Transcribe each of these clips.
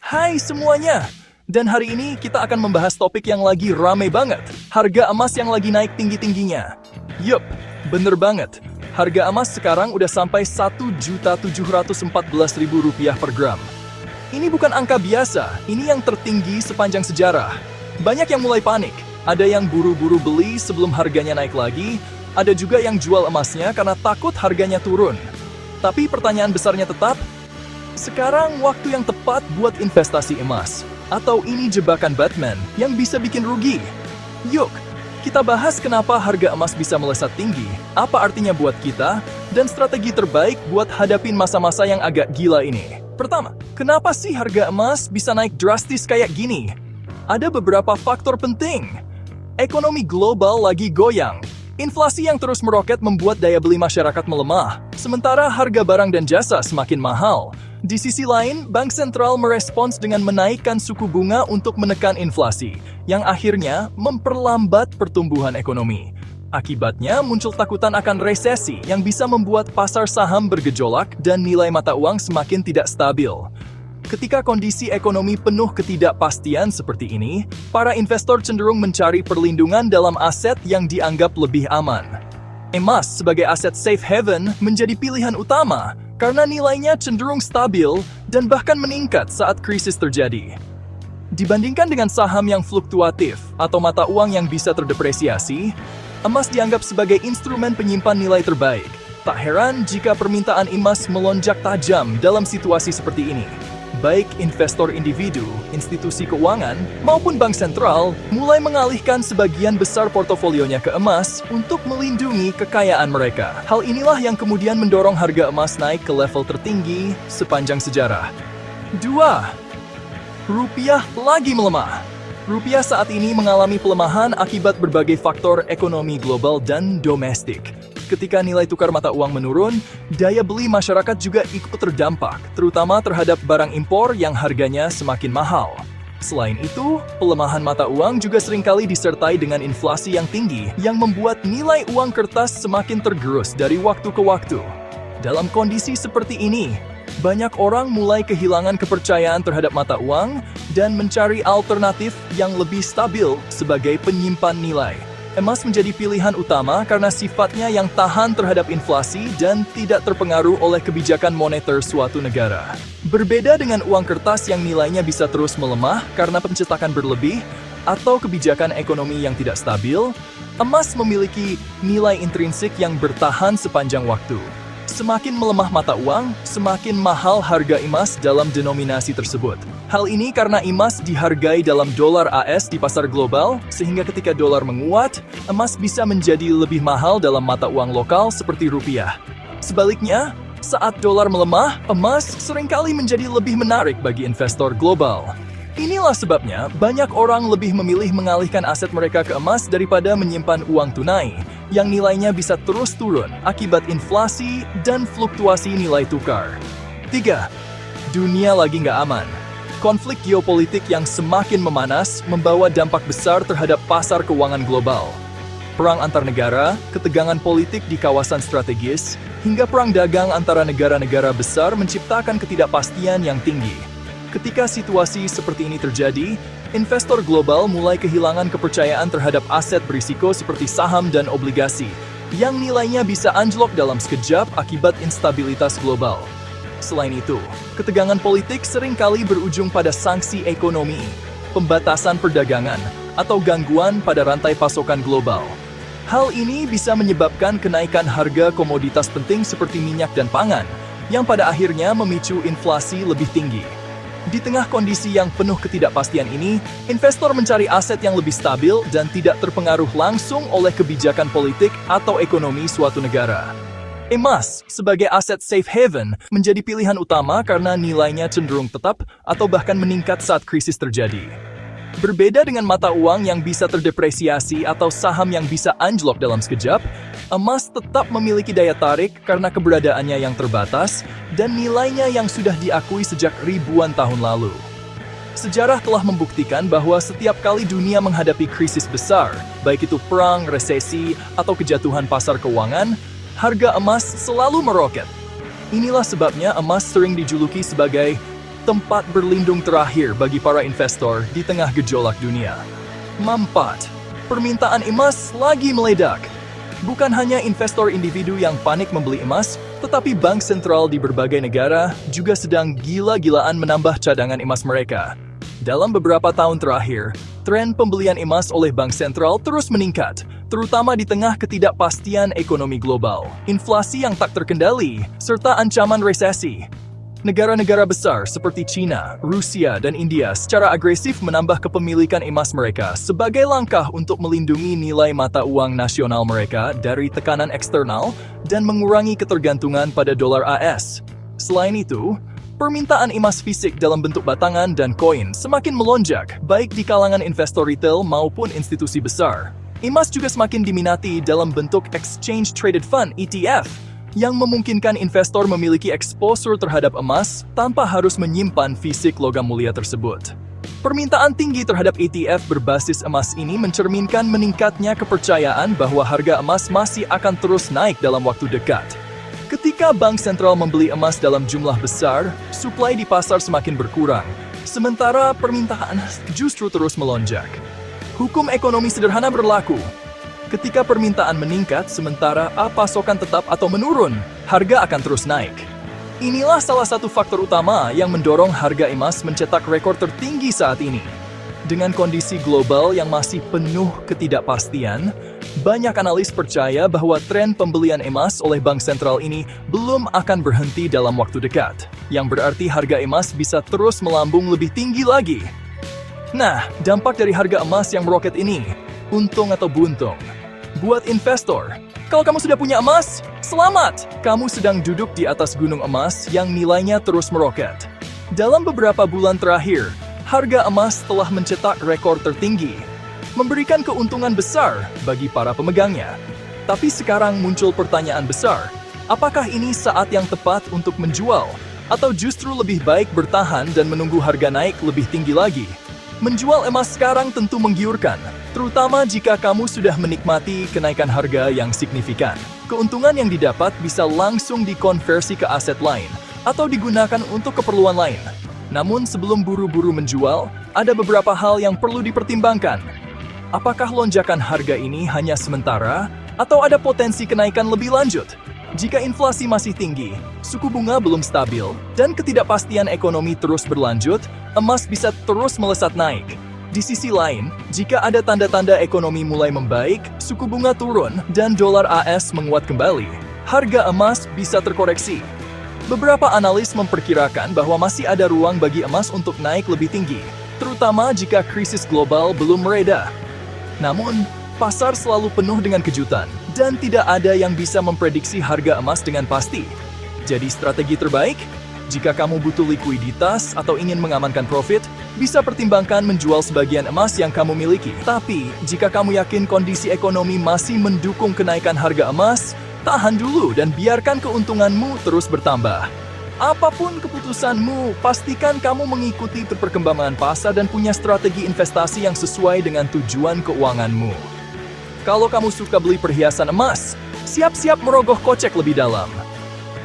Hai semuanya! Dan hari ini kita akan membahas topik yang lagi rame banget. Harga emas yang lagi naik tinggi-tingginya. Yup, bener banget. Harga emas sekarang udah sampai Rp1.714.000 per gram. Ini bukan angka biasa, ini yang tertinggi sepanjang sejarah. Banyak yang mulai panik. Ada yang buru-buru beli sebelum harganya naik lagi, ada juga yang jual emasnya karena takut harganya turun. Tapi pertanyaan besarnya tetap, sekarang waktu yang tepat buat investasi emas? Atau ini jebakan Batman yang bisa bikin rugi? Yuk, kita bahas kenapa harga emas bisa melesat tinggi, apa artinya buat kita, dan strategi terbaik buat hadapin masa-masa yang agak gila ini. Pertama, kenapa sih harga emas bisa naik drastis kayak gini? Ada beberapa faktor penting. Ekonomi global lagi goyang. Inflasi yang terus meroket membuat daya beli masyarakat melemah, sementara harga barang dan jasa semakin mahal. Di sisi lain, Bank Sentral merespons dengan menaikkan suku bunga untuk menekan inflasi, yang akhirnya memperlambat pertumbuhan ekonomi. Akibatnya, muncul takutan akan resesi yang bisa membuat pasar saham bergejolak dan nilai mata uang semakin tidak stabil. Ketika kondisi ekonomi penuh ketidakpastian seperti ini, para investor cenderung mencari perlindungan dalam aset yang dianggap lebih aman. Emas sebagai aset safe haven menjadi pilihan utama karena nilainya cenderung stabil dan bahkan meningkat saat krisis terjadi. Dibandingkan dengan saham yang fluktuatif atau mata uang yang bisa terdepresiasi, emas dianggap sebagai instrumen penyimpan nilai terbaik. Tak heran jika permintaan emas melonjak tajam dalam situasi seperti ini. Baik investor individu, institusi keuangan, maupun bank sentral mulai mengalihkan sebagian besar portofolionya ke emas untuk melindungi kekayaan mereka. Hal inilah yang kemudian mendorong harga emas naik ke level tertinggi sepanjang sejarah. 2. Rupiah lagi melemah. Rupiah saat ini mengalami pelemahan akibat berbagai faktor ekonomi global dan domestik. Ketika nilai tukar mata uang menurun, daya beli masyarakat juga ikut terdampak, terutama terhadap barang impor yang harganya semakin mahal. Selain itu, pelemahan mata uang juga seringkali disertai dengan inflasi yang tinggi yang membuat nilai uang kertas semakin tergerus dari waktu ke waktu. Dalam kondisi seperti ini, banyak orang mulai kehilangan kepercayaan terhadap mata uang dan mencari alternatif yang lebih stabil sebagai penyimpan nilai. Emas menjadi pilihan utama karena sifatnya yang tahan terhadap inflasi dan tidak terpengaruh oleh kebijakan moneter suatu negara. Berbeda dengan uang kertas yang nilainya bisa terus melemah karena pencetakan berlebih atau kebijakan ekonomi yang tidak stabil, emas memiliki nilai intrinsik yang bertahan sepanjang waktu. Semakin melemah mata uang, semakin mahal harga emas dalam denominasi tersebut. Hal ini karena emas dihargai dalam dolar AS di pasar global, sehingga ketika dolar menguat, emas bisa menjadi lebih mahal dalam mata uang lokal seperti rupiah. Sebaliknya, saat dolar melemah, emas seringkali menjadi lebih menarik bagi investor global. Inilah sebabnya banyak orang lebih memilih mengalihkan aset mereka ke emas daripada menyimpan uang tunai, yang nilainya bisa terus turun akibat inflasi dan fluktuasi nilai tukar. 3. Dunia lagi nggak aman. Konflik geopolitik yang semakin memanas membawa dampak besar terhadap pasar keuangan global. Perang antar negara, ketegangan politik di kawasan strategis, hingga perang dagang antara negara-negara besar menciptakan ketidakpastian yang tinggi. Ketika situasi seperti ini terjadi, investor global mulai kehilangan kepercayaan terhadap aset berisiko seperti saham dan obligasi, yang nilainya bisa anjlok dalam sekejap akibat instabilitas global. Selain itu, ketegangan politik seringkali berujung pada sanksi ekonomi, pembatasan perdagangan, atau gangguan pada rantai pasokan global. Hal ini bisa menyebabkan kenaikan harga komoditas penting seperti minyak dan pangan, yang pada akhirnya memicu inflasi lebih tinggi. Di tengah kondisi yang penuh ketidakpastian ini, investor mencari aset yang lebih stabil dan tidak terpengaruh langsung oleh kebijakan politik atau ekonomi suatu negara. Emas sebagai aset safe haven menjadi pilihan utama karena nilainya cenderung tetap atau bahkan meningkat saat krisis terjadi. Berbeda dengan mata uang yang bisa terdepresiasi atau saham yang bisa anjlok dalam sekejap, emas tetap memiliki daya tarik karena keberadaannya yang terbatas dan nilainya yang sudah diakui sejak ribuan tahun lalu. Sejarah telah membuktikan bahwa setiap kali dunia menghadapi krisis besar, baik itu perang, resesi, atau kejatuhan pasar keuangan, harga emas selalu meroket. Inilah sebabnya emas sering dijuluki sebagai tempat berlindung terakhir bagi para investor di tengah gejolak dunia. 4. Permintaan emas lagi meledak. Bukan hanya investor individu yang panik membeli emas, tetapi bank sentral di berbagai negara juga sedang gila-gilaan menambah cadangan emas mereka. Dalam beberapa tahun terakhir, tren pembelian emas oleh bank sentral terus meningkat, terutama di tengah ketidakpastian ekonomi global, inflasi yang tak terkendali, serta ancaman resesi. Negara-negara besar seperti China, Rusia, dan India secara agresif menambah kepemilikan emas mereka sebagai langkah untuk melindungi nilai mata uang nasional mereka dari tekanan eksternal dan mengurangi ketergantungan pada dolar AS. Selain itu, permintaan emas fisik dalam bentuk batangan dan koin semakin melonjak, baik di kalangan investor retail maupun institusi besar. Emas juga semakin diminati dalam bentuk Exchange Traded Fund (ETF), yang memungkinkan investor memiliki exposure terhadap emas tanpa harus menyimpan fisik logam mulia tersebut. Permintaan tinggi terhadap ETF berbasis emas ini mencerminkan meningkatnya kepercayaan bahwa harga emas masih akan terus naik dalam waktu dekat. Ketika bank sentral membeli emas dalam jumlah besar, suplai di pasar semakin berkurang, sementara permintaan justru terus melonjak. Hukum ekonomi sederhana berlaku. Ketika permintaan meningkat sementara pasokan tetap atau menurun, harga akan terus naik. Inilah salah satu faktor utama yang mendorong harga emas mencetak rekor tertinggi saat ini. Dengan kondisi global yang masih penuh ketidakpastian, banyak analis percaya bahwa tren pembelian emas oleh bank sentral ini belum akan berhenti dalam waktu dekat, yang berarti harga emas bisa terus melambung lebih tinggi lagi. Nah, dampak dari harga emas yang meroket ini, untung atau buntung? Buat investor, kalau kamu sudah punya emas, selamat! Kamu sedang duduk di atas gunung emas yang nilainya terus meroket. Dalam beberapa bulan terakhir, harga emas telah mencetak rekor tertinggi, memberikan keuntungan besar bagi para pemegangnya. Tapi sekarang muncul pertanyaan besar, apakah ini saat yang tepat untuk menjual? Atau justru lebih baik bertahan dan menunggu harga naik lebih tinggi lagi? Menjual emas sekarang tentu menggiurkan, terutama jika kamu sudah menikmati kenaikan harga yang signifikan. Keuntungan yang didapat bisa langsung dikonversi ke aset lain atau digunakan untuk keperluan lain. Namun sebelum buru-buru menjual, ada beberapa hal yang perlu dipertimbangkan. Apakah lonjakan harga ini hanya sementara atau ada potensi kenaikan lebih lanjut? Jika inflasi masih tinggi, suku bunga belum stabil, dan ketidakpastian ekonomi terus berlanjut, emas bisa terus melesat naik. Di sisi lain, jika ada tanda-tanda ekonomi mulai membaik, suku bunga turun, dan dolar AS menguat kembali, harga emas bisa terkoreksi. Beberapa analis memperkirakan bahwa masih ada ruang bagi emas untuk naik lebih tinggi, terutama jika krisis global belum mereda. Namun, pasar selalu penuh dengan kejutan, dan tidak ada yang bisa memprediksi harga emas dengan pasti. Jadi strategi terbaik, jika kamu butuh likuiditas atau ingin mengamankan profit, bisa pertimbangkan menjual sebagian emas yang kamu miliki. Tapi, jika kamu yakin kondisi ekonomi masih mendukung kenaikan harga emas, tahan dulu dan biarkan keuntunganmu terus bertambah. Apapun keputusanmu, pastikan kamu mengikuti perkembangan pasar dan punya strategi investasi yang sesuai dengan tujuan keuanganmu. Kalau kamu suka beli perhiasan emas, siap-siap merogoh kocek lebih dalam.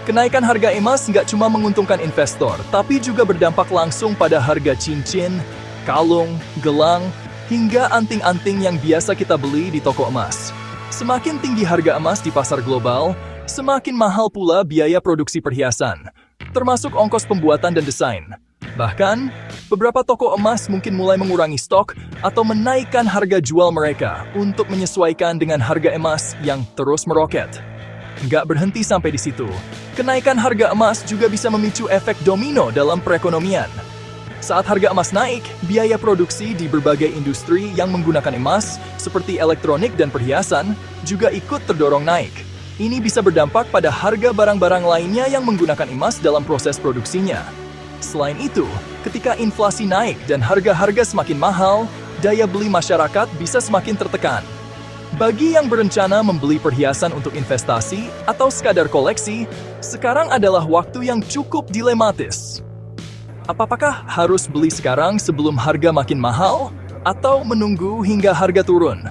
Kenaikan harga emas nggak cuma menguntungkan investor, tapi juga berdampak langsung pada harga cincin, kalung, gelang, hingga anting-anting yang biasa kita beli di toko emas. Semakin tinggi harga emas di pasar global, semakin mahal pula biaya produksi perhiasan, termasuk ongkos pembuatan dan desain. Bahkan, beberapa toko emas mungkin mulai mengurangi stok atau menaikkan harga jual mereka untuk menyesuaikan dengan harga emas yang terus meroket. Nggak berhenti sampai di situ, kenaikan harga emas juga bisa memicu efek domino dalam perekonomian. Saat harga emas naik, biaya produksi di berbagai industri yang menggunakan emas, seperti elektronik dan perhiasan, juga ikut terdorong naik. Ini bisa berdampak pada harga barang-barang lainnya yang menggunakan emas dalam proses produksinya. Selain itu, ketika inflasi naik dan harga-harga semakin mahal, daya beli masyarakat bisa semakin tertekan. Bagi yang berencana membeli perhiasan untuk investasi atau sekadar koleksi, sekarang adalah waktu yang cukup dilematis. Apakah harus beli sekarang sebelum harga makin mahal, atau menunggu hingga harga turun?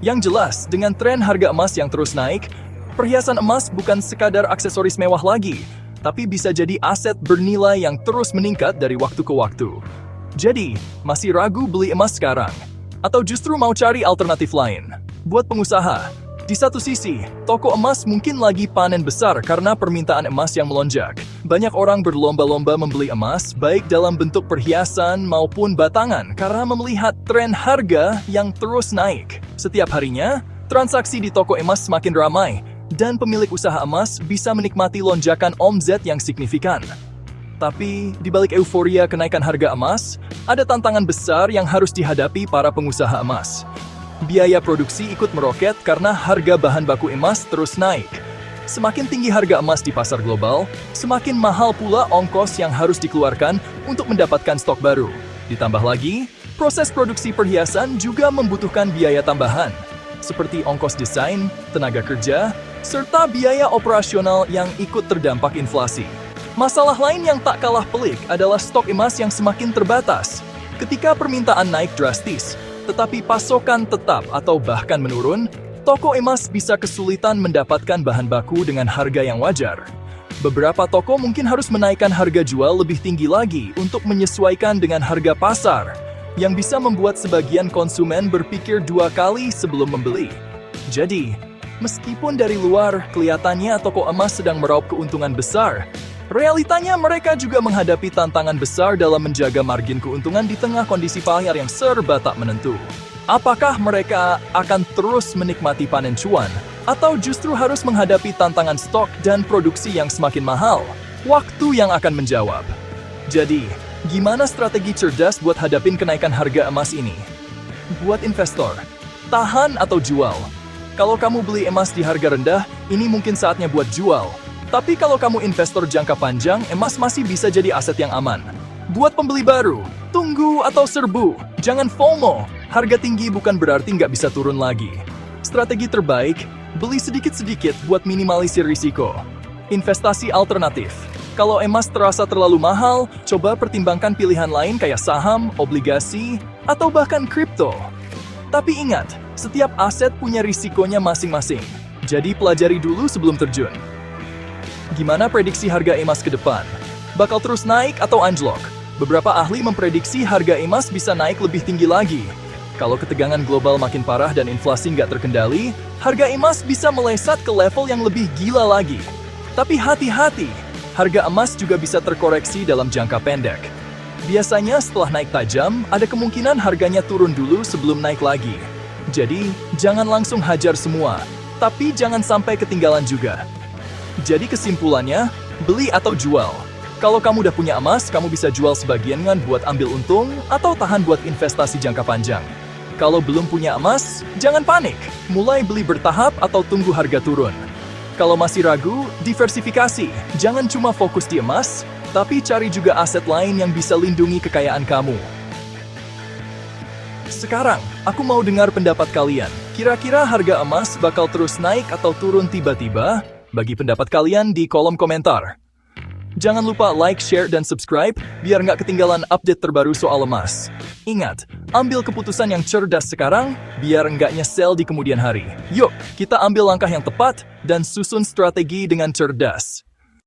Yang jelas, dengan tren harga emas yang terus naik, perhiasan emas bukan sekadar aksesoris mewah lagi, tapi bisa jadi aset bernilai yang terus meningkat dari waktu ke waktu. Jadi, masih ragu beli emas sekarang? Atau justru mau cari alternatif lain? Buat pengusaha, di satu sisi, toko emas mungkin lagi panen besar karena permintaan emas yang melonjak. Banyak orang berlomba-lomba membeli emas, baik dalam bentuk perhiasan maupun batangan, karena melihat tren harga yang terus naik. Setiap harinya, transaksi di toko emas semakin ramai, dan pemilik usaha emas bisa menikmati lonjakan omzet yang signifikan. Tapi, di balik euforia kenaikan harga emas, ada tantangan besar yang harus dihadapi para pengusaha emas. Biaya produksi ikut meroket karena harga bahan baku emas terus naik. Semakin tinggi harga emas di pasar global, semakin mahal pula ongkos yang harus dikeluarkan untuk mendapatkan stok baru. Ditambah lagi, proses produksi perhiasan juga membutuhkan biaya tambahan, seperti ongkos desain, tenaga kerja, serta biaya operasional yang ikut terdampak inflasi. Masalah lain yang tak kalah pelik adalah stok emas yang semakin terbatas. Ketika permintaan naik drastis, tetapi pasokan tetap atau bahkan menurun, toko emas bisa kesulitan mendapatkan bahan baku dengan harga yang wajar. Beberapa toko mungkin harus menaikkan harga jual lebih tinggi lagi untuk menyesuaikan dengan harga pasar, yang bisa membuat sebagian konsumen berpikir dua kali sebelum membeli. Jadi, meskipun dari luar kelihatannya toko emas sedang meraup keuntungan besar, realitanya mereka juga menghadapi tantangan besar dalam menjaga margin keuntungan di tengah kondisi pasar yang serba tak menentu. Apakah mereka akan terus menikmati panen cuan, atau justru harus menghadapi tantangan stok dan produksi yang semakin mahal? Waktu yang akan menjawab. Jadi, gimana strategi cerdas buat hadapin kenaikan harga emas ini? Buat investor, tahan atau jual? Kalau kamu beli emas di harga rendah, ini mungkin saatnya buat jual. Tapi kalau kamu investor jangka panjang, emas masih bisa jadi aset yang aman. Buat pembeli baru, tunggu atau serbu. Jangan FOMO. Harga tinggi bukan berarti nggak bisa turun lagi. Strategi terbaik, beli sedikit-sedikit buat minimalisir risiko. Investasi alternatif. Kalau emas terasa terlalu mahal, coba pertimbangkan pilihan lain kayak saham, obligasi, atau bahkan kripto. Tapi ingat, setiap aset punya risikonya masing-masing. Jadi pelajari dulu sebelum terjun. Gimana prediksi harga emas ke depan? Bakal terus naik atau anjlok? Beberapa ahli memprediksi harga emas bisa naik lebih tinggi lagi. Kalau ketegangan global makin parah dan inflasi nggak terkendali, harga emas bisa melesat ke level yang lebih gila lagi. Tapi hati-hati, harga emas juga bisa terkoreksi dalam jangka pendek. Biasanya setelah naik tajam, ada kemungkinan harganya turun dulu sebelum naik lagi. Jadi, jangan langsung hajar semua, tapi jangan sampai ketinggalan juga. Jadi kesimpulannya, beli atau jual. Kalau kamu udah punya emas, kamu bisa jual sebagian buat ambil untung atau tahan buat investasi jangka panjang. Kalau belum punya emas, jangan panik. Mulai beli bertahap atau tunggu harga turun. Kalau masih ragu, diversifikasi. Jangan cuma fokus di emas, tapi cari juga aset lain yang bisa lindungi kekayaan kamu. Sekarang, aku mau dengar pendapat kalian. Kira-kira harga emas bakal terus naik atau turun tiba-tiba? Bagi pendapat kalian di kolom komentar. Jangan lupa like, share, dan subscribe biar nggak ketinggalan update terbaru soal emas. Ingat, ambil keputusan yang cerdas sekarang biar nggak nyesel di kemudian hari. Yuk, kita ambil langkah yang tepat dan susun strategi dengan cerdas.